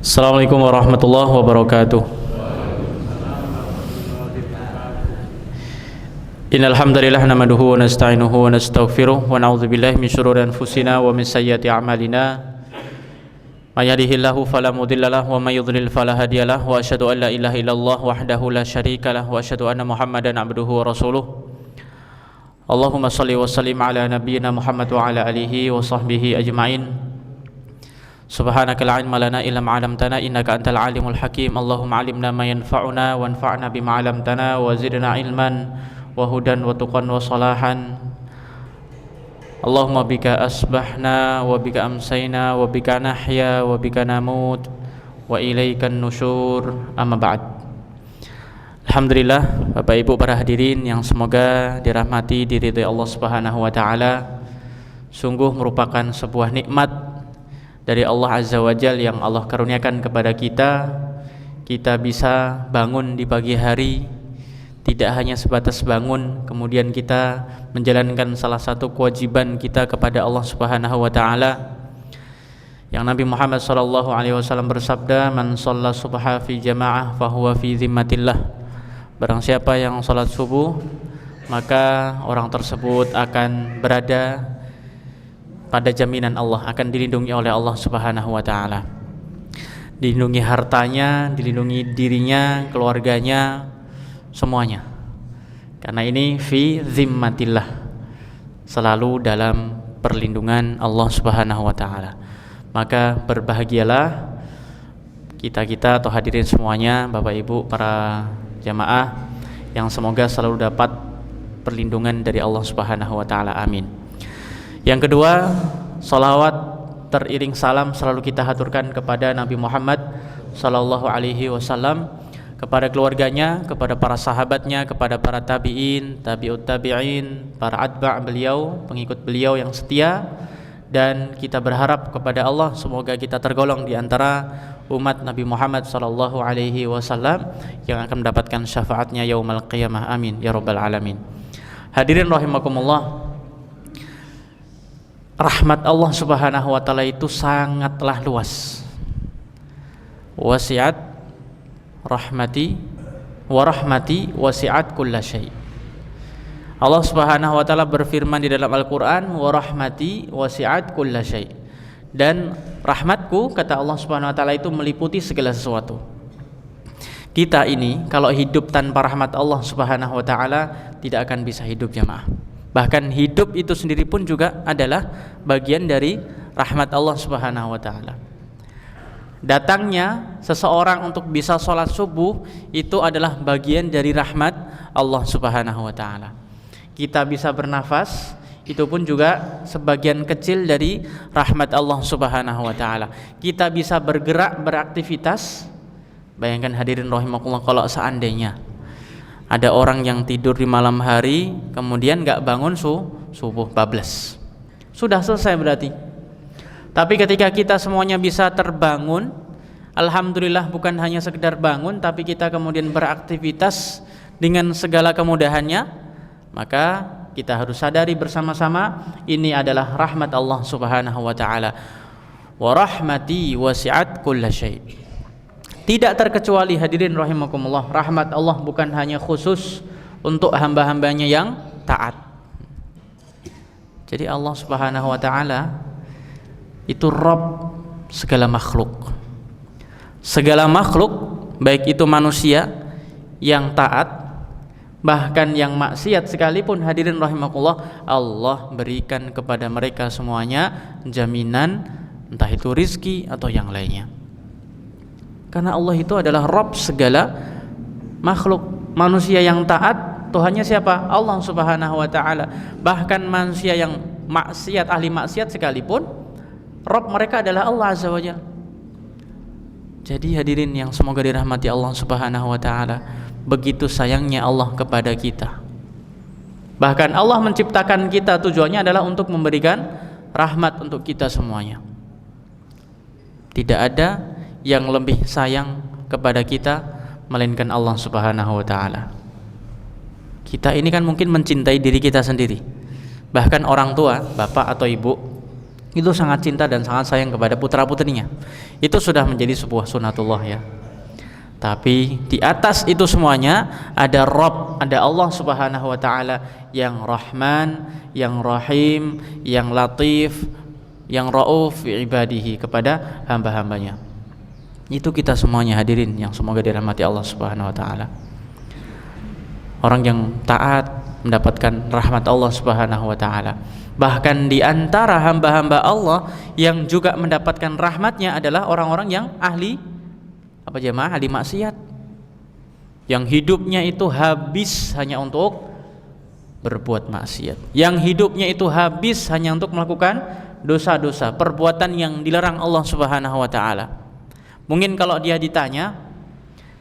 Assalamualaikum warahmatullahi wabarakatuh. Innal hamdalillah nahmaduhu wa nasta'inuhu wa nastaghfiruh wa na'udzu billahi min shururi anfusina wa min sayyiati a'malina. May yahdihillahu fala mudhillalah wa may yudhlil fala hadiyalah wa asyhadu an la ilaha illallah wahdahu la syarikalah wa asyhadu anna Muhammadan 'abduhu wa rasuluh. Allahumma shalli wa sallim ala nabiyyina Muhammad wa ala alihi wa sahbihi ajma'in. Subhanaka la ilma lana illa ma 'allamtana innaka antal alimul hakim. Allahumma 'allimna ma yanfa'una wanfa'na bima 'allamtana wa zidna ilman wa hudan wa tuqan wa salahan. Allahumma bika asbahna wa bika amsayna wa bika nahya wa bika namut wa ilaikan nusyur. Amma ba'd. Alhamdulillah, Bapak Ibu para hadirin yang semoga dirahmati diridhai Allah Subhanahu wa taala. Sungguh merupakan sebuah nikmat dari Allah Azza wa Jalla yang Allah karuniakan kepada kita. Kita bisa bangun di pagi hari, tidak hanya sebatas bangun kemudian kita menjalankan salah satu kewajiban kita kepada Allah Subhanahu wa taala. Yang Nabi Muhammad sallallahu alaihi wasallam bersabda, "Man shalla subha fi jamaah fahuwa fi zimmatillah." Barang siapa yang salat subuh, maka orang tersebut akan berada pada jaminan Allah, akan dilindungi oleh Allah Subhanahu wa taala. Dilindungi hartanya, dilindungi dirinya, keluarganya, semuanya. Karena ini fi zimmatillah, selalu dalam perlindungan Allah Subhanahu wa taala. Maka berbahagialah kita atau hadirin semuanya, Bapak Ibu para jamaah, yang semoga selalu dapat perlindungan dari Allah Subhanahu wa taala. Amin. Yang kedua, salawat teriring salam selalu kita haturkan kepada Nabi Muhammad sallallahu alaihi wasallam, kepada keluarganya, kepada para sahabatnya, kepada para tabi'in, tabi'ut tabi'in, para atba' beliau, pengikut beliau yang setia. Dan kita berharap kepada Allah semoga kita tergolong di antara umat Nabi Muhammad sallallahu alaihi wasallam yang akan mendapatkan syafaatnya yaumul qiyamah. Amin ya rabbal alamin. Hadirin rahimakumullah, rahmat Allah Subhanahu wa taala itu sangatlah luas. Wasi'at rahmati wa rahmati wasi'at kulla syai'. Allah Subhanahu wa taala berfirman di dalam Al-Qur'an, wa rahmati wasi'at kulla syai'. Dan rahmatku, kata Allah Subhanahu wa taala, itu meliputi segala sesuatu. Kita ini kalau hidup tanpa rahmat Allah Subhanahu wa taala tidak akan bisa hidup, jamaah. Bahkan hidup itu sendiri pun juga adalah bagian dari rahmat Allah Subhanahu wa taala. Datangnya seseorang untuk bisa sholat subuh itu adalah bagian dari rahmat Allah Subhanahu wa taala. Kita bisa bernafas, itu pun juga sebagian kecil dari rahmat Allah Subhanahu wa taala. Kita bisa bergerak, beraktivitas. Bayangkan hadirin rahimakumullah, kalau seandainya ada orang yang tidur di malam hari kemudian gak bangun subuh, bablas, sudah selesai berarti. Tapi ketika kita semuanya bisa terbangun, alhamdulillah, bukan hanya sekedar bangun tapi kita kemudian beraktivitas dengan segala kemudahannya, maka kita harus sadari bersama-sama ini adalah rahmat Allah Subhanahu wa taala. Wa rahmati wasi'at kulla syai'. Tidak terkecuali hadirin rahimakumullah, rahmat Allah bukan hanya khusus untuk hamba-hambanya yang taat. Jadi Allah Subhanahu wa taala itu Rabb segala makhluk. Segala makhluk, baik itu manusia yang taat, bahkan yang maksiat sekalipun, hadirin rahimakumullah, Allah berikan kepada mereka semuanya jaminan, entah itu rizki atau yang lainnya. Karena Allah itu adalah Rabb segala makhluk. Manusia yang taat, Tuhannya siapa? Allah Subhanahu wa taala. Bahkan manusia yang maksiat, ahli maksiat sekalipun, Rabb mereka adalah Allah Azza wa Jalla. Jadi hadirin yang semoga dirahmati Allah Subhanahu wa taala, begitu sayangnya Allah kepada kita. Bahkan Allah menciptakan kita tujuannya adalah untuk memberikan rahmat untuk kita semuanya. Tidak ada yang lebih sayang kepada kita melainkan Allah Subhanahu wa taala. Kita ini kan mungkin mencintai diri kita sendiri. Bahkan orang tua, bapak atau ibu, itu sangat cinta dan sangat sayang kepada putra-putrinya. Itu sudah menjadi sebuah sunatullah ya. Tapi di atas itu semuanya ada Rabb, ada Allah Subhanahu wa taala yang Rahman, yang Rahim, yang Latif, yang Rauf fi ibadihi, kepada hamba-hambanya. Itu kita semuanya hadirin yang semoga dirahmati Allah Subhanahu wa taala. Orang yang taat mendapatkan rahmat Allah Subhanahu wa taala. Bahkan di antara hamba-hamba Allah yang juga mendapatkan rahmatnya adalah orang-orang yang ahli apa jemaah? Ahli maksiat, yang hidupnya itu habis hanya untuk berbuat maksiat, yang hidupnya itu habis hanya untuk melakukan dosa-dosa, perbuatan yang dilarang Allah Subhanahu wa taala. Mungkin kalau dia ditanya,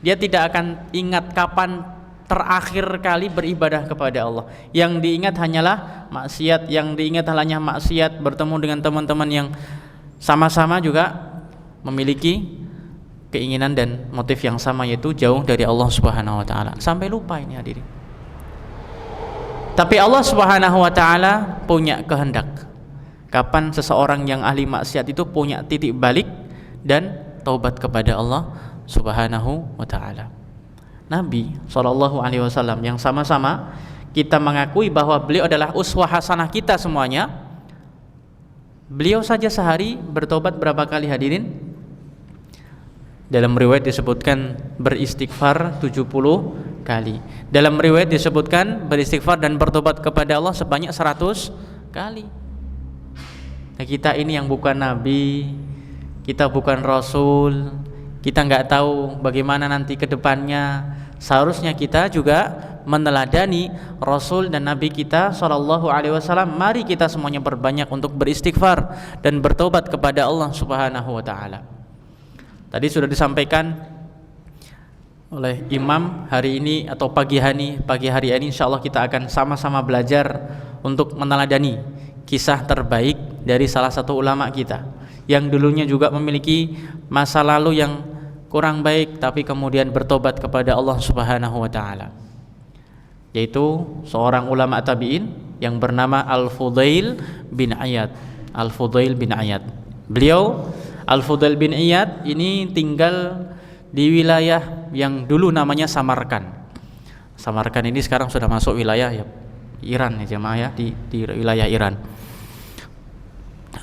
dia tidak akan ingat kapan terakhir kali beribadah kepada Allah. Yang diingat hanyalah maksiat, yang diingat hanya maksiat, bertemu dengan teman-teman yang sama-sama juga memiliki keinginan dan motif yang sama, yaitu jauh dari Allah Subhanahu wa taala. Sampai lupa ini hadirin. Tapi Allah Subhanahu wa taala punya kehendak. Kapan seseorang yang ahli maksiat itu punya titik balik dan taubat kepada Allah Subhanahu wa taala. Nabi SAW yang sama-sama kita mengakui bahwa beliau adalah uswah hasanah kita semuanya. Beliau saja sehari bertobat berapa kali hadirin? Dalam riwayat disebutkan beristighfar 70 kali. Dalam riwayat disebutkan beristighfar dan bertobat kepada Allah sebanyak 100 kali. Nah, kita ini yang bukan nabi, kita bukan rasul, kita nggak tahu bagaimana nanti ke depannya. Seharusnya kita juga meneladani rasul dan nabi kita sallallahu alaihi wasallam. Mari kita semuanya berbanyak untuk beristighfar dan bertobat kepada Allah Subhanahu wa taala. Tadi sudah disampaikan oleh imam hari ini atau pagi hari ini insyaallah kita akan sama-sama belajar untuk meneladani kisah terbaik dari salah satu ulama kita yang dulunya juga memiliki masa lalu yang kurang baik tapi kemudian bertobat kepada Allah Subhanahu wa taala, yaitu seorang ulama tabi'in yang bernama Al-Fudail bin Iyad. Al-Fudail bin Iyad. Beliau Al-Fudail bin Iyad ini tinggal di wilayah yang dulu namanya Samarkand. Samarkand ini sekarang sudah masuk wilayah ya Iran ya jemaah ya, di wilayah Iran.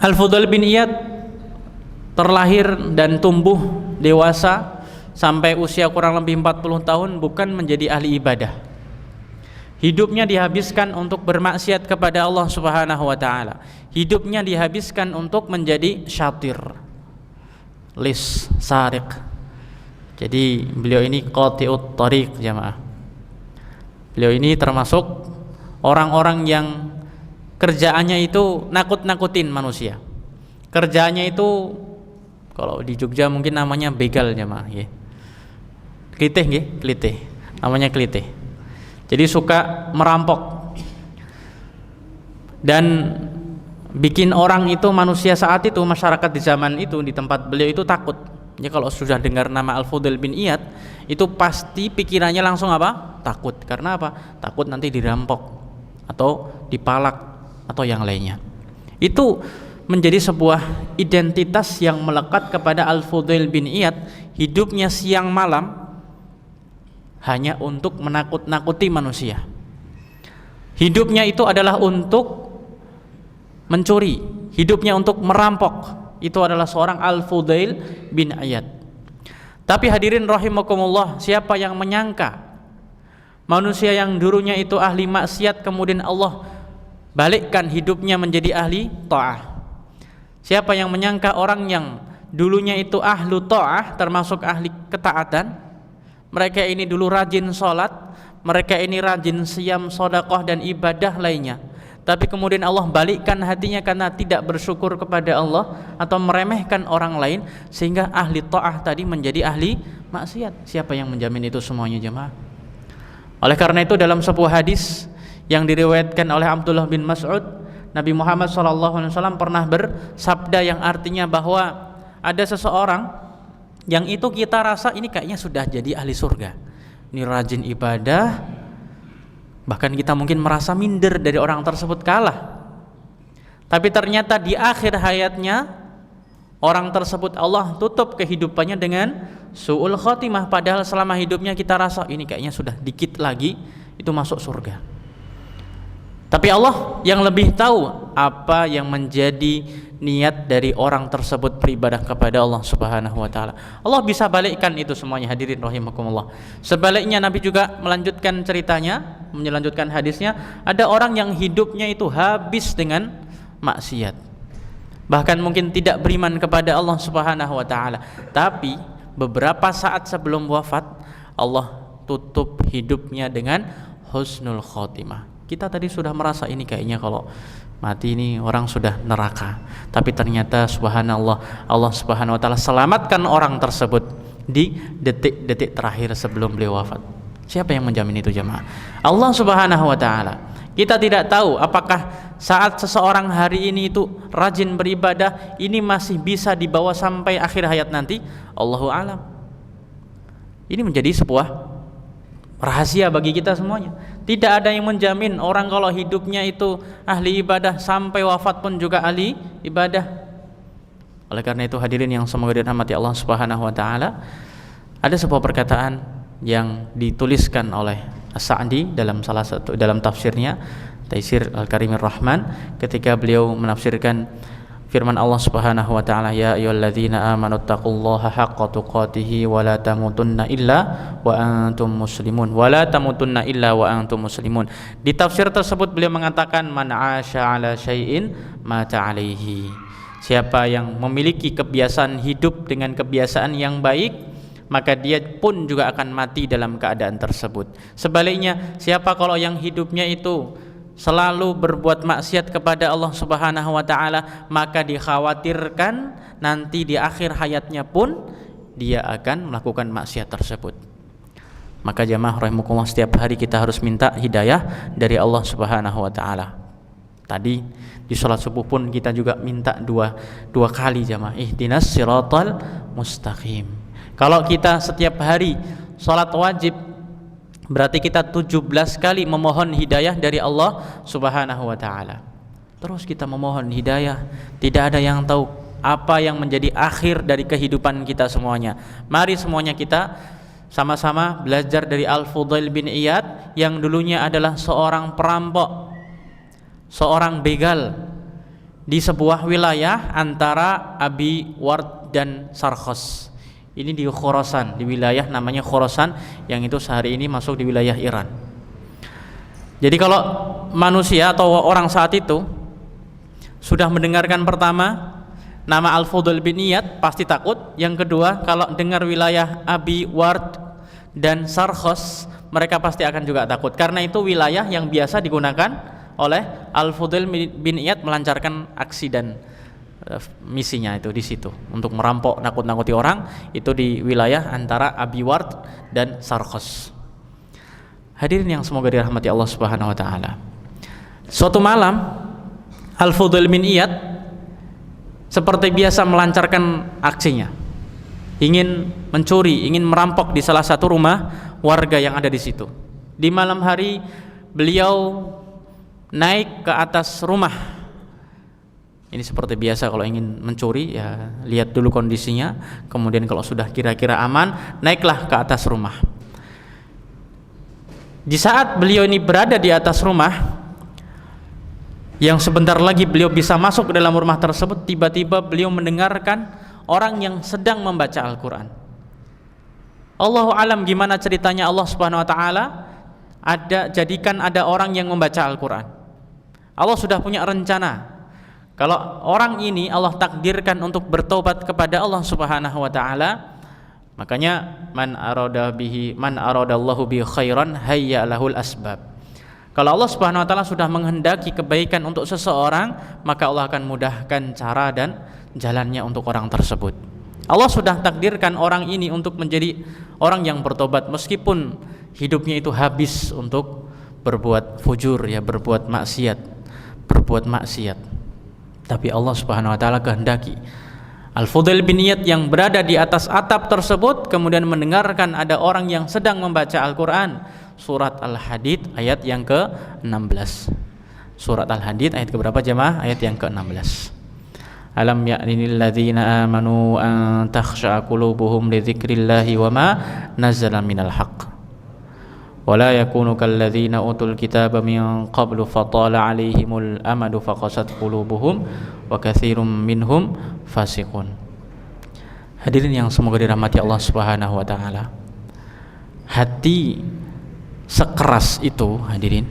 Al-Fudail bin Iyad terlahir dan tumbuh dewasa sampai usia kurang lebih 40 tahun bukan menjadi ahli ibadah. Hidupnya dihabiskan untuk bermaksiat kepada Allah Subhanahu wa taala. Hidupnya dihabiskan untuk menjadi syatir, lis, sarik. Jadi beliau ini qati'ut thariq jamaah. Beliau ini termasuk orang-orang yang kerjaannya itu nakut-nakutin manusia. Kerjaannya itu kalau di Jogja mungkin namanya begal jamaah ya. Klitih nggih, klitih. Namanya klitih. Jadi suka merampok dan bikin orang itu, manusia saat itu, masyarakat di zaman itu, di tempat beliau itu takut. Ya kalau sudah dengar nama Al-Fudail bin Iyad itu pasti pikirannya langsung apa? Takut. Karena apa? Takut nanti dirampok atau dipalak atau yang lainnya. Itu menjadi sebuah identitas yang melekat kepada Al-Fudail bin Iyad. Hidupnya siang malam hanya untuk menakut-nakuti manusia. Hidupnya itu adalah untuk mencuri, hidupnya untuk merampok. Itu adalah seorang Al-Fudail bin Iyad. Tapi hadirin rahimakumullah, siapa yang menyangka manusia yang dulunya itu ahli maksiat kemudian Allah balikkan hidupnya menjadi ahli ta'ah? Siapa yang menyangka orang yang dulunya itu ahlu ta'ah, termasuk ahli ketaatan, mereka ini dulu rajin sholat, mereka ini rajin siyam, sedekah dan ibadah lainnya, tapi kemudian Allah balikkan hatinya karena tidak bersyukur kepada Allah atau meremehkan orang lain sehingga ahli ta'ah tadi menjadi ahli maksiat. Siapa yang menjamin itu semuanya jemaah? Oleh karena itu dalam sebuah hadis yang diriwayatkan oleh Abdullah bin Mas'ud, Nabi Muhammad SAW pernah bersabda yang artinya bahwa ada seseorang yang itu kita rasa ini kayaknya sudah jadi ahli surga, ini rajin ibadah, bahkan kita mungkin merasa minder dari orang tersebut kalah. Tapi ternyata di akhir hayatnya orang tersebut Allah tutup kehidupannya dengan su'ul khotimah, padahal selama hidupnya kita rasa ini kayaknya sudah dikit lagi itu masuk surga. Tapi Allah yang lebih tahu apa yang menjadi niat dari orang tersebut beribadah kepada Allah Subhanahu wa taala. Allah bisa balikkan itu semuanya, hadirin rahimakumullah. Sebaliknya Nabi juga melanjutkan ceritanya, melanjutkan hadisnya, ada orang yang hidupnya itu habis dengan maksiat. Bahkan mungkin tidak beriman kepada Allah Subhanahu wa taala, tapi beberapa saat sebelum wafat Allah tutup hidupnya dengan husnul khotimah. Kita tadi sudah merasa ini kayaknya kalau mati ini orang sudah neraka, tapi ternyata subhanallah Allah Subhanahu wa taala selamatkan orang tersebut di detik-detik terakhir sebelum beliau wafat. Siapa yang menjamin itu jemaah? Allah Subhanahu wa taala. Kita tidak tahu apakah saat seseorang hari ini itu rajin beribadah ini masih bisa dibawa sampai akhir hayat nanti. Allahu a'lam. Ini menjadi sebuah rahasia bagi kita semuanya. Tidak ada yang menjamin orang kalau hidupnya itu ahli ibadah sampai wafat pun juga ahli ibadah. Oleh karena itu hadirin yang semoga dirahmati Allah Subhanahu wa taala, ada sebuah perkataan yang dituliskan oleh As-Sa'di dalam tafsirnya Taisir Al-Karimir Rahman, ketika beliau menafsirkan firman Allah Subhanahu wa taala, ya ayyuhalladzina amanu taqullaha haqqa tuqatih wa la tamutunna illa wa antum muslimun wa la tamutunna illa wa antum muslimun. Di tafsir tersebut beliau mengatakan man 'asha 'ala syai'in mata 'alaihi. Siapa yang memiliki kebiasaan hidup dengan kebiasaan yang baik, maka dia pun juga akan mati dalam keadaan tersebut. Sebaliknya, siapa kalau yang hidupnya itu selalu berbuat maksiat kepada Allah Subhanahu wa taala, maka dikhawatirkan nanti di akhir hayatnya pun dia akan melakukan maksiat tersebut. Maka jamaah rahimakumullah, setiap hari kita harus minta hidayah dari Allah Subhanahu wa taala. Tadi di sholat subuh pun kita juga minta dua kali jamaah, ihdinas siratal mustaqim. Kalau kita setiap hari sholat wajib, berarti kita 17 kali memohon hidayah dari Allah Subhanahu wa taala. Terus kita memohon hidayah, tidak ada yang tahu apa yang menjadi akhir dari kehidupan kita semuanya. Mari semuanya kita sama-sama belajar dari Al-Fudail bin Iyad yang dulunya adalah seorang perampok, seorang begal di sebuah wilayah antara Abi Ward dan Sarkhos. Ini di Khorasan, di wilayah namanya Khorasan yang itu sehari ini masuk di wilayah Iran. Jadi kalau manusia atau orang saat itu sudah mendengarkan pertama nama Al-Fudail bin Iyad pasti takut. Yang kedua, kalau dengar wilayah Abi Ward dan Sarkhos, mereka pasti akan juga takut, karena itu wilayah yang biasa digunakan oleh Al-Fudail bin Iyad melancarkan aksi dan misinya itu di situ untuk merampok, nakut-nakuti orang, itu di wilayah antara Abi Ward dan Sarkhos. Hadirin yang semoga dirahmati Allah Subhanahu wa taala. Suatu malam Al-Fudail bin Iyad seperti biasa melancarkan aksinya, ingin mencuri, ingin merampok di salah satu rumah warga yang ada di situ. Di malam hari beliau naik ke atas rumah. Ini seperti biasa kalau ingin mencuri, ya lihat dulu kondisinya, kemudian kalau sudah kira-kira aman, naiklah ke atas rumah. Di saat beliau ini berada di atas rumah, yang sebentar lagi beliau bisa masuk ke dalam rumah tersebut, tiba-tiba beliau mendengarkan orang yang sedang membaca Al-Quran. Allahu alam gimana ceritanya Allah Subhanahu wa taala jadikan ada orang yang membaca Al-Quran. Allah sudah punya rencana. Kalau orang ini Allah takdirkan untuk bertobat kepada Allah Subhanahu wa taala, makanya man aradallahu bihi khairan hayya lahul asbab. Kalau Allah Subhanahu wa taala sudah menghendaki kebaikan untuk seseorang, maka Allah akan mudahkan cara dan jalannya untuk orang tersebut. Allah sudah takdirkan orang ini untuk menjadi orang yang bertobat meskipun hidupnya itu habis untuk berbuat fujur, ya, berbuat maksiat. Tapi Allah Subhanahu wa taala kehendaki Al-Fudail bin Iyad yang berada di atas atap tersebut kemudian mendengarkan ada orang yang sedang membaca Al-Quran, surat Al-Hadid ayat yang ke-16. Surat Al-Hadid ayat keberapa jemaah? Ayat yang ke-16. Alam ya'nil ladzina amanu an takhsha'a qulubuhum li dzikrillahi wa ma nazzala minal haqq wa la yakunu kal ladzina utul kitaba min qablu fatala 'alaihimul amadu faqasat qulubuhum wa katsirum minhum fasiqun. Hadirin yang semoga dirahmati Allah Subhanahu wa taala. Hati sekeras itu, hadirin,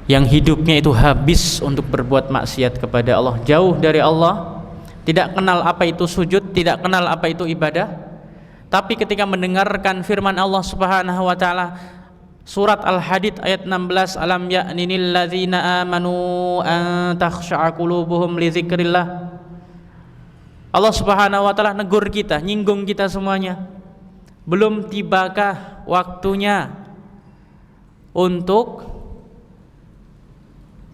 yang hidupnya itu habis untuk berbuat maksiat kepada Allah, jauh dari Allah, tidak kenal apa itu sujud, tidak kenal apa itu ibadah, tapi ketika mendengarkan firman Allah Subhanahu wa taala, surat Al-Hadid ayat 16, alam ya'ninil ladzina amanu an takhsha'a qulubuhum li dzikrillah. Allah Subhanahu wa taala negur kita, nyinggung kita semuanya. Belum tibakah waktunya untuk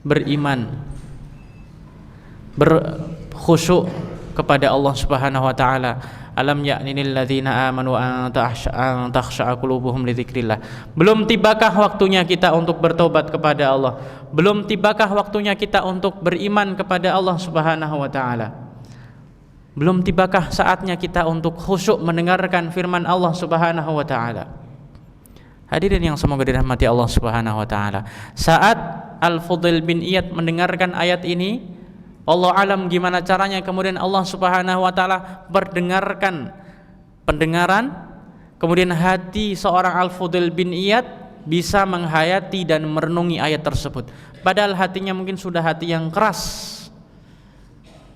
beriman, berkhusyuk kepada Allah Subhanahu wa taala. Alam ya'ninil ladzina amanu an takhsha'a qulubuhum li dzikrillah. Belum tibakah waktunya kita untuk bertobat kepada Allah? Belum tibakah waktunya kita untuk beriman kepada Allah Subhanahu wa taala? Belum tibakah saatnya kita untuk khusyuk mendengarkan firman Allah Subhanahu wa taala? Hadirin yang semoga dirahmati Allah Subhanahu wa taala. Saat Al-Fudail bin Iyad mendengarkan ayat ini, Allah alam gimana caranya kemudian Allah Subhanahu wa taala berdengarkan pendengaran, kemudian hati seorang Al-Fudail bin Iyad bisa menghayati dan merenungi ayat tersebut. Padahal hatinya mungkin sudah hati yang keras.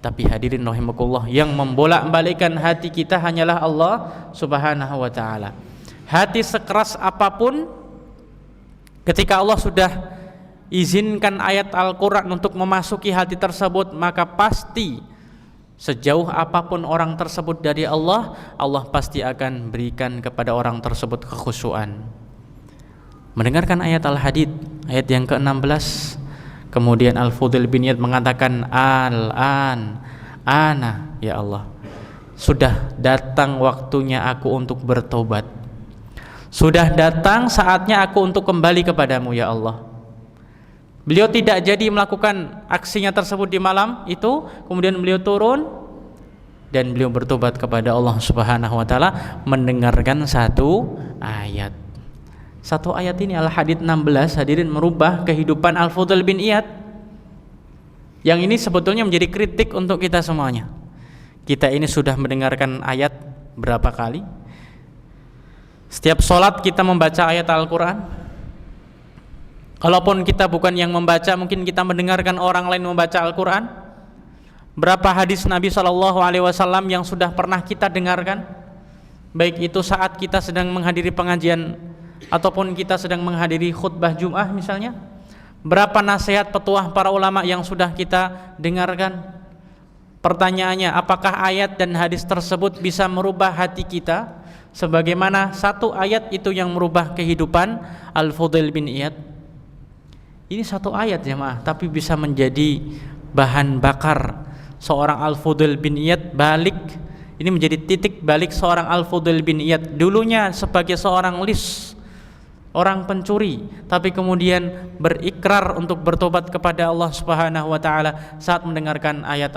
Tapi hadirin rahimakumullah, yang membolak-balikkan hati kita hanyalah Allah Subhanahu wa taala. Hati sekeras apapun, ketika Allah sudah izinkan ayat Al-Quran untuk memasuki hati tersebut, maka pasti sejauh apapun orang tersebut dari Allah, Allah pasti akan berikan kepada orang tersebut kekhusyuan. Mendengarkan ayat Al-Hadid ayat yang ke-16, kemudian Al-Fudail bin Iyad mengatakan, ana ya Allah, sudah datang waktunya aku untuk bertobat, sudah datang saatnya aku untuk kembali kepadamu ya Allah. Beliau tidak jadi melakukan aksinya tersebut di malam itu, kemudian beliau turun dan beliau bertobat kepada Allah Subhanahu wa taala mendengarkan satu ayat. Satu ayat ini Al-Hadid 16, hadirin, merubah kehidupan Al-Fudail bin Iyad. Yang ini sebetulnya menjadi kritik untuk kita semuanya. Kita ini sudah mendengarkan ayat berapa kali? Setiap sholat kita membaca ayat Al-Quran. Kalaupun kita bukan yang membaca, mungkin kita mendengarkan orang lain membaca Al-Quran. Berapa hadis Nabi SAW yang sudah pernah kita dengarkan, baik itu saat kita sedang menghadiri pengajian ataupun kita sedang menghadiri khutbah Jum'ah misalnya. Berapa nasihat petuah para ulama yang sudah kita dengarkan. Pertanyaannya, apakah ayat dan hadis tersebut bisa merubah hati kita sebagaimana satu ayat itu yang merubah kehidupan Al-Fudail bin Iyad? Ini satu ayat jemaah, tapi bisa menjadi bahan bakar seorang Al-Fudail bin Iyad balik. Ini menjadi titik balik seorang Al-Fudail bin Iyad, dulunya sebagai seorang lis, orang pencuri, tapi kemudian berikrar untuk bertobat kepada Allah Subhanahu wa taala saat mendengarkan ayat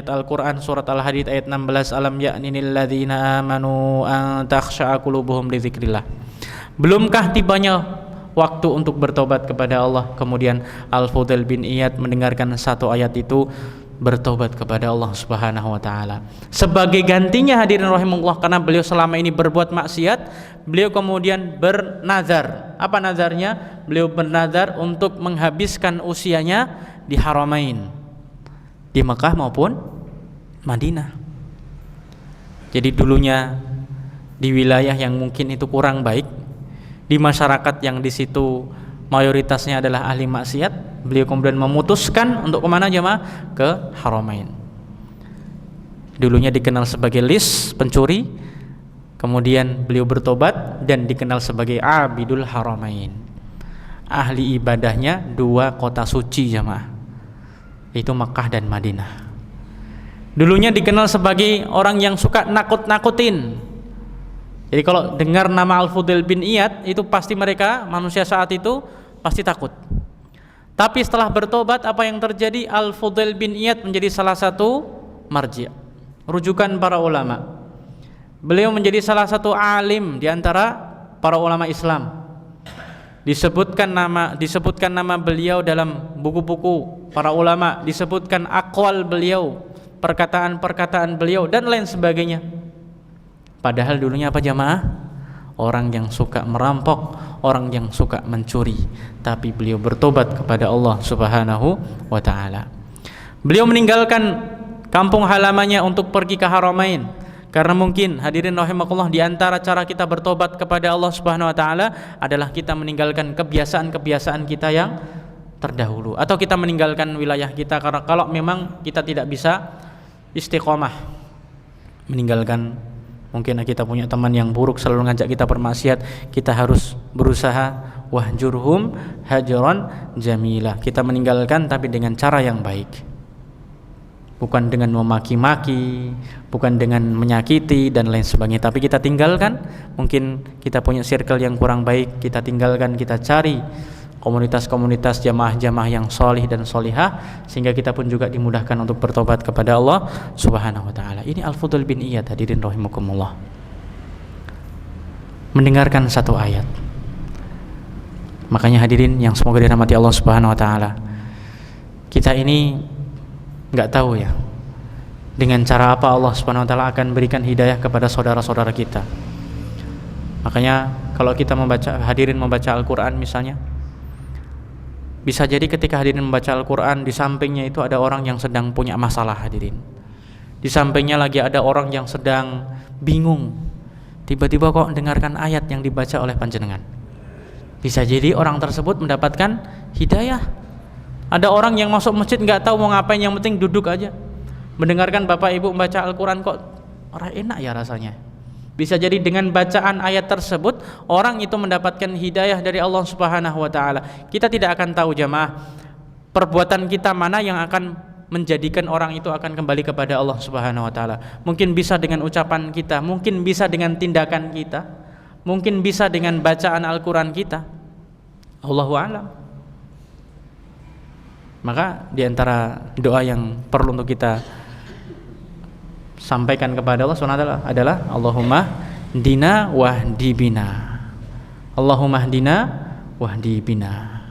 Al-Qur'an surat Al-Hadid ayat 16, alam ya'ninil ladzina amanu an takhsha'a qulubuhum li dzikrillah. Belumkah tibanya waktu untuk bertobat kepada Allah? Kemudian Al-Fudail bin Iyad mendengarkan satu ayat itu, bertobat kepada Allah Subhanahu wa taala. Sebagai gantinya hadirin rahimahullah, karena beliau selama ini berbuat maksiat, beliau kemudian bernazar. Apa nazarnya? Beliau bernazar untuk menghabiskan usianya di Haramain, di Mekah maupun Madinah. Jadi dulunya di wilayah yang mungkin itu kurang baik, di masyarakat yang di situ mayoritasnya adalah ahli maksiat, beliau kemudian memutuskan untuk kemana jemaah? Ke Haramain. Dulunya dikenal sebagai lis, pencuri, kemudian beliau bertobat dan dikenal sebagai Abidul Haramain, ahli ibadahnya dua kota suci jemaah, yaitu Makkah dan Madinah. Dulunya dikenal sebagai orang yang suka nakut-nakutin. Jadi kalau dengar nama Al-Fudail bin Iyad, itu pasti mereka, manusia saat itu pasti takut. Tapi setelah bertobat apa yang terjadi? Al-Fudail bin Iyad menjadi salah satu marji', rujukan para ulama. Beliau menjadi salah satu alim di antara para ulama Islam. Disebutkan nama beliau dalam buku-buku para ulama, disebutkan aqwal beliau, perkataan-perkataan beliau dan lain sebagainya. Padahal dulunya apa jamaah? Orang yang suka merampok, orang yang suka mencuri, tapi beliau bertobat kepada Allah Subhanahu wa taala. Beliau meninggalkan kampung halamannya untuk pergi ke Haramain. Karena mungkin hadirin rahimakumullah, di antara cara kita bertobat kepada Allah Subhanahu wa taala adalah kita meninggalkan kebiasaan-kebiasaan kita yang terdahulu, atau kita meninggalkan wilayah kita karena kalau memang kita tidak bisa istiqomah, meninggalkan, mungkin kita punya teman yang buruk selalu ngajak kita bermaksiat, kita harus berusaha wahjurhum hajran jamila, kita meninggalkan tapi dengan cara yang baik, bukan dengan memaki-maki, bukan dengan menyakiti dan lain sebagainya, tapi kita tinggalkan. Mungkin kita punya circle yang kurang baik, kita tinggalkan, kita cari komunitas-komunitas jamaah-jamaah yang solih dan solihah, sehingga kita pun juga dimudahkan untuk bertobat kepada Allah Subhanahu wa taala. Ini Al-Fudail bin Iyad, hadirin rahimakumullah. Mendengarkan satu ayat. Makanya hadirin yang semoga dirahmati Allah Subhanahu wa taala, kita ini nggak tahu ya dengan cara apa Allah Subhanahu wa taala akan berikan hidayah kepada saudara-saudara kita. Makanya kalau kita hadirin membaca Al-Qur'an misalnya, bisa jadi ketika hadirin membaca Al-Qur'an, di sampingnya itu ada orang yang sedang punya masalah hadirin. Di sampingnya lagi ada orang yang sedang bingung. Tiba-tiba kok dengarkan ayat yang dibaca oleh panjenengan. Bisa jadi orang tersebut mendapatkan hidayah. Ada orang yang masuk masjid nggak tahu mau ngapain, yang penting duduk aja. Mendengarkan bapak ibu membaca Al-Quran kok enak ya rasanya. Bisa jadi dengan bacaan ayat tersebut orang itu mendapatkan hidayah dari Allah Subhanahu wa taala. Kita tidak akan tahu jamaah perbuatan kita mana yang akan menjadikan orang itu akan kembali kepada Allah Subhanahu wa taala. Mungkin bisa dengan ucapan kita, mungkin bisa dengan tindakan kita, mungkin bisa dengan bacaan Al-Quran kita. Allahu a'lam. Maka di antara doa yang perlu untuk kita sampaikan kepada Allah SWT adalah Allahumma dina wahdi bina. Allahumma dina wahdi bina.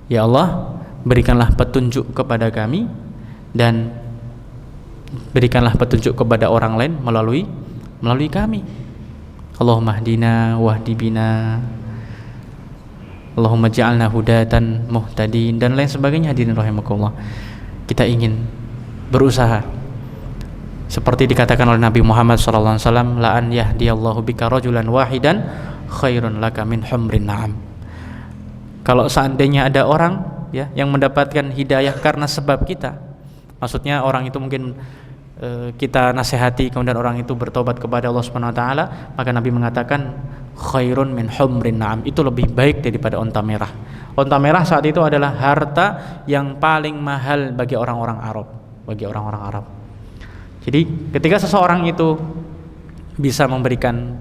Ya Allah, berikanlah petunjuk kepada kami dan berikanlah petunjuk kepada orang lain melalui kami. Allahumma dina wahdi bina. Allahumma ja'alna hudatan muhtadin dan lain sebagainya. Hadirin rahimakumullah, kita ingin berusaha seperti dikatakan oleh Nabi Muhammad sallallahu alaihi wasallam, la an yahdiyallahu bika rajulan wahidan khairun laka min humrin na'am. Kalau seandainya ada orang ya yang mendapatkan hidayah karena sebab kita, maksudnya orang itu mungkin kita nasihati kemudian orang itu bertobat kepada Allah Subhanahu wa taala, maka Nabi mengatakan khairun min humrin na'am, itu lebih baik daripada onta merah. Onta merah saat itu adalah harta yang paling mahal bagi orang-orang Arab, Jadi ketika seseorang itu bisa memberikan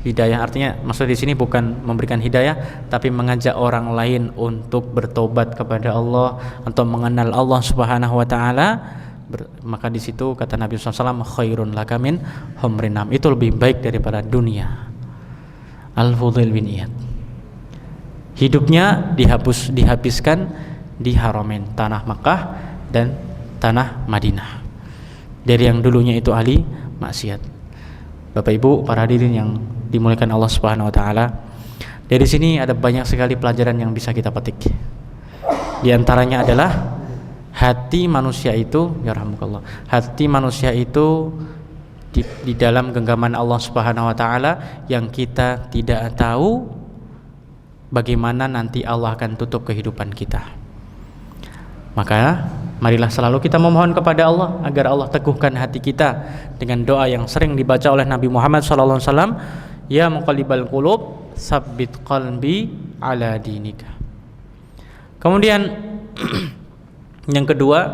hidayah, artinya maksud di sini bukan memberikan hidayah tapi mengajak orang lain untuk bertobat kepada Allah, untuk mengenal Allah Subhanahu wa taala, maka di situ kata Nabi SAW khairun laka min humrin na'am, itu lebih baik daripada dunia. Al-Fudail bin Iyad hidupnya dihabiskan di Haramain, tanah Makkah dan tanah Madinah, dari yang dulunya itu ahli maksiat. Bapak Ibu para hadirin yang dimuliakan Allah Subhanahu wa taala, dari sini ada banyak sekali pelajaran yang bisa kita petik. Di antaranya adalah hati manusia itu, ya rahmukallah, hati manusia itu di dalam genggaman Allah Subhanahu wa taala yang kita tidak tahu bagaimana nanti Allah akan tutup kehidupan kita. Maka marilah selalu kita memohon kepada Allah agar Allah teguhkan hati kita dengan doa yang sering dibaca oleh Nabi Muhammad SAW, ya muqallibal qulub tsabbit qalbi ala dinika. Kemudian yang kedua,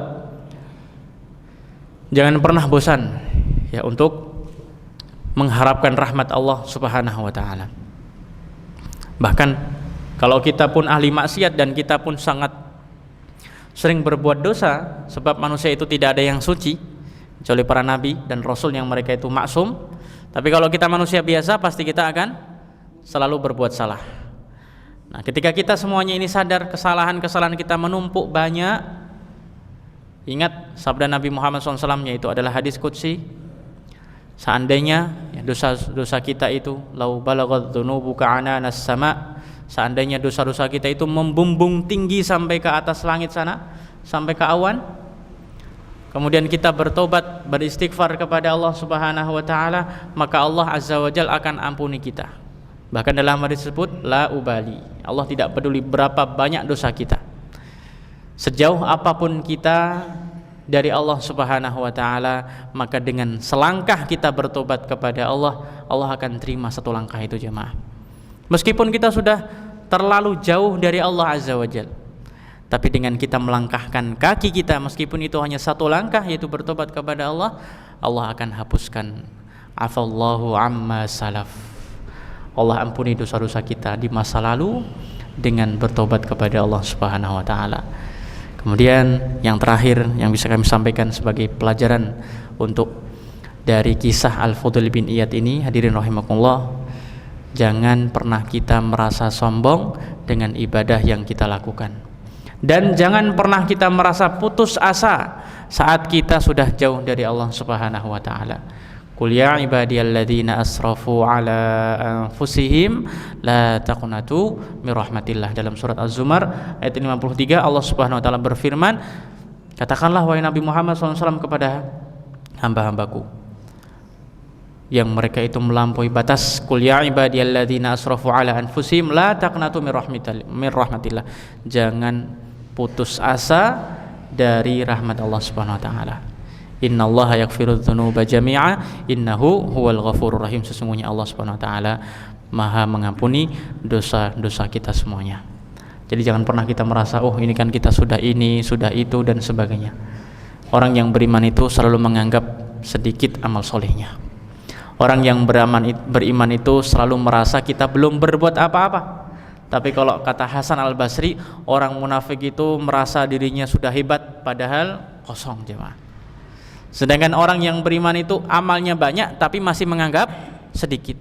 jangan pernah bosan ya untuk mengharapkan rahmat Allah Subhanahu wa taala. Bahkan kalau kita pun ahli maksiat dan kita pun sangat sering berbuat dosa, sebab manusia itu tidak ada yang suci kecuali para nabi dan rasul yang mereka itu maksum. Tapi kalau kita manusia biasa, pasti kita akan selalu berbuat salah. Nah, ketika kita semuanya ini sadar kesalahan-kesalahan kita menumpuk banyak, ingat sabda Nabi Muhammad SAW, yaitu adalah hadis qudsi, seandainya dosa-dosa kita itu lau balaghat dzunubuka ananas sama, seandainya dosa-dosa kita itu membumbung tinggi sampai ke atas langit sana, sampai ke awan, kemudian kita bertobat, beristighfar kepada Allah Subhanahu wa taala, maka Allah Azza wa Jalla akan ampuni kita. Bahkan dalam hadis tersebut, la ubali, Allah tidak peduli berapa banyak dosa kita, sejauh apapun kita dari Allah Subhanahu wa taala, maka dengan selangkah kita bertobat kepada Allah, Allah akan terima satu langkah itu jemaah. Meskipun kita sudah terlalu jauh dari Allah Azza wa Jalla, tapi dengan kita melangkahkan kaki kita, meskipun itu hanya satu langkah, yaitu bertobat kepada Allah, Allah akan hapuskan afallahu amma salaf, Allah ampuni dosa-dosa kita di masa lalu dengan bertobat kepada Allah Subhanahu wa taala. Kemudian yang terakhir yang bisa kami sampaikan sebagai pelajaran untuk dari kisah Al-Fudail bin Iyad ini, hadirin rahimakumullah, jangan pernah kita merasa sombong dengan ibadah yang kita lakukan, dan jangan pernah kita merasa putus asa saat kita sudah jauh dari Allah Subhanahu wa taala. Qul ya ibadiyalladzina asrafu ala anfusihim la taqnatu mir rahmatillah. Dalam surat Az-Zumar ayat 53 Allah Subhanahu wa taala berfirman, katakanlah wahai Nabi Muhammad SAW kepada hamba-hambaku yang mereka itu melampaui batas, qul ya ibadiyalladzina asrafu ala anfusihim la taqnatu mir rahmatillah, jangan putus asa dari rahmat Allah Subhanahu wa taala. Innallaha yaghfiru dzunuba jami'a innahu huwal ghafurur rahim, sesungguhnya Allah Subhanahu wa taala Maha mengampuni dosa-dosa kita semuanya. Jadi jangan pernah kita merasa oh ini kan kita sudah ini, sudah itu dan sebagainya. Orang yang beriman itu selalu menganggap sedikit amal solehnya. Orang yang beriman itu selalu merasa kita belum berbuat apa-apa. Tapi kalau kata Hasan Al-Basri, orang munafik itu merasa dirinya sudah hebat padahal kosong jemaah. Sedangkan orang yang beriman itu amalnya banyak tapi masih menganggap sedikit.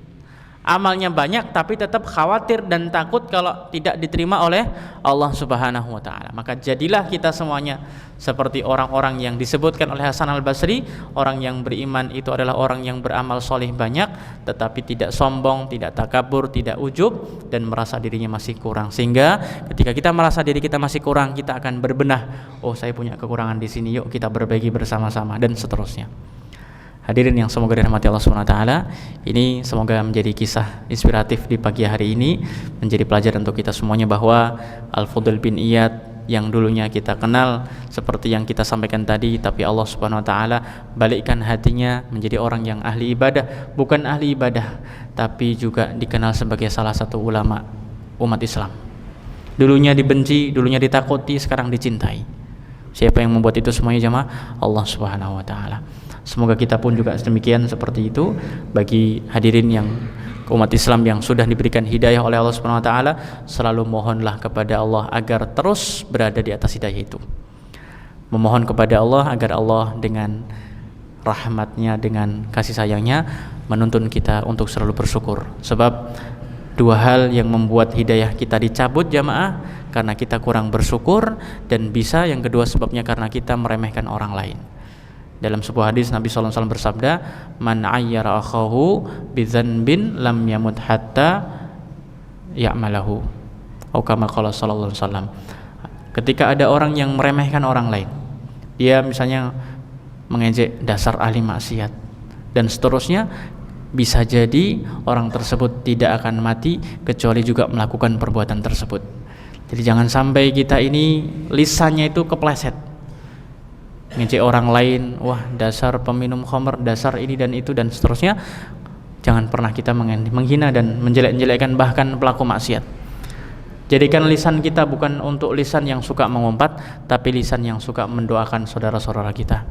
Amalnya banyak tapi tetap khawatir dan takut kalau tidak diterima oleh Allah Subhanahu wa taala. Maka jadilah kita semuanya seperti orang-orang yang disebutkan oleh Hasan Al-Basri, orang yang beriman itu adalah orang yang beramal soleh banyak tetapi tidak sombong, tidak takabur, tidak ujub dan merasa dirinya masih kurang. Sehingga ketika kita merasa diri kita masih kurang, kita akan berbenah, oh saya punya kekurangan di sini, yuk kita berbagi bersama-sama dan seterusnya. Hadirin yang semoga dirahmati Allah Subhanahu wa taala, ini semoga menjadi kisah inspiratif di pagi hari ini, menjadi pelajaran untuk kita semuanya bahwa Al-Fudail bin Iyad yang dulunya kita kenal seperti yang kita sampaikan tadi, tapi Allah Subhanahu wa taala balikkan hatinya menjadi orang yang ahli ibadah, bukan ahli ibadah tapi juga dikenal sebagai salah satu ulama umat Islam. Dulunya dibenci, dulunya ditakuti, sekarang dicintai. Siapa yang membuat itu semuanya jemaah? Allah Subhanahu wa taala. Semoga kita pun juga demikian seperti itu. Bagi hadirin yang umat Islam yang sudah diberikan hidayah oleh Allah Subhanahu wa taala, selalu mohonlah kepada Allah agar terus berada di atas hidayah itu. Memohon kepada Allah agar Allah dengan rahmatnya, dengan kasih sayangnya menuntun kita untuk selalu bersyukur. Sebab dua hal yang membuat hidayah kita dicabut jamaah, karena kita kurang bersyukur, dan bisa yang kedua sebabnya karena kita meremehkan orang lain. Dalam sebuah hadis Nabi SAW bersabda, man ayyara akhahu bidzanbin lam yamut hatta ya'malahu, atau kama qala sallallahu alaihi wasallam. Ketika ada orang yang meremehkan orang lain, dia misalnya mengejek dasar ahli maksiat dan seterusnya, bisa jadi orang tersebut tidak akan mati kecuali juga melakukan perbuatan tersebut. Jadi jangan sampai kita ini lisannya itu kepleset, ngejek orang lain, wah dasar peminum khamr, dasar ini dan itu dan seterusnya. Jangan pernah kita menghina dan menjelek-jelekkan bahkan pelaku maksiat. Jadikan lisan kita bukan untuk lisan yang suka mengumpat, tapi lisan yang suka mendoakan saudara-saudara kita.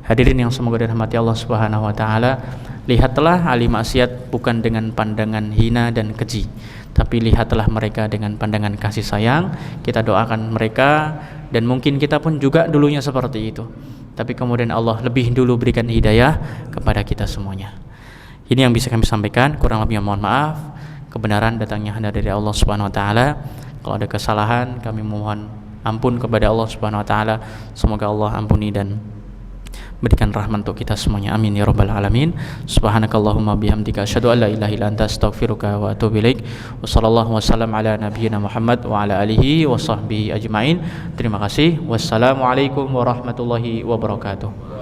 Hadirin yang semoga dirahmati Allah Subhanahu wa taala, lihatlah ahli maksiat bukan dengan pandangan hina dan keji, tapi lihatlah mereka dengan pandangan kasih sayang. Kita doakan mereka dan mungkin kita pun juga dulunya seperti itu, tapi kemudian Allah lebih dulu berikan hidayah kepada kita semuanya. Ini yang bisa kami sampaikan, kurang lebihnya mohon maaf. Kebenaran datangnya hanya dari Allah Subhanahu wa taala. Kalau ada kesalahan kami mohon ampun kepada Allah Subhanahu wa taala. Semoga Allah ampuni dan berikan rahmat untuk kita semuanya. Amin ya rabbal alamin. Subhanakallahumma bihamdika asyhadu an la ilaha illa anta astaghfiruka wa atubu ilaik. Wa sallallahu wasallam ala nabiyyina Muhammad wa ala alihi wa sahbihi ajmain. Terima kasih. Wassalamualaikum warahmatullahi wabarakatuh.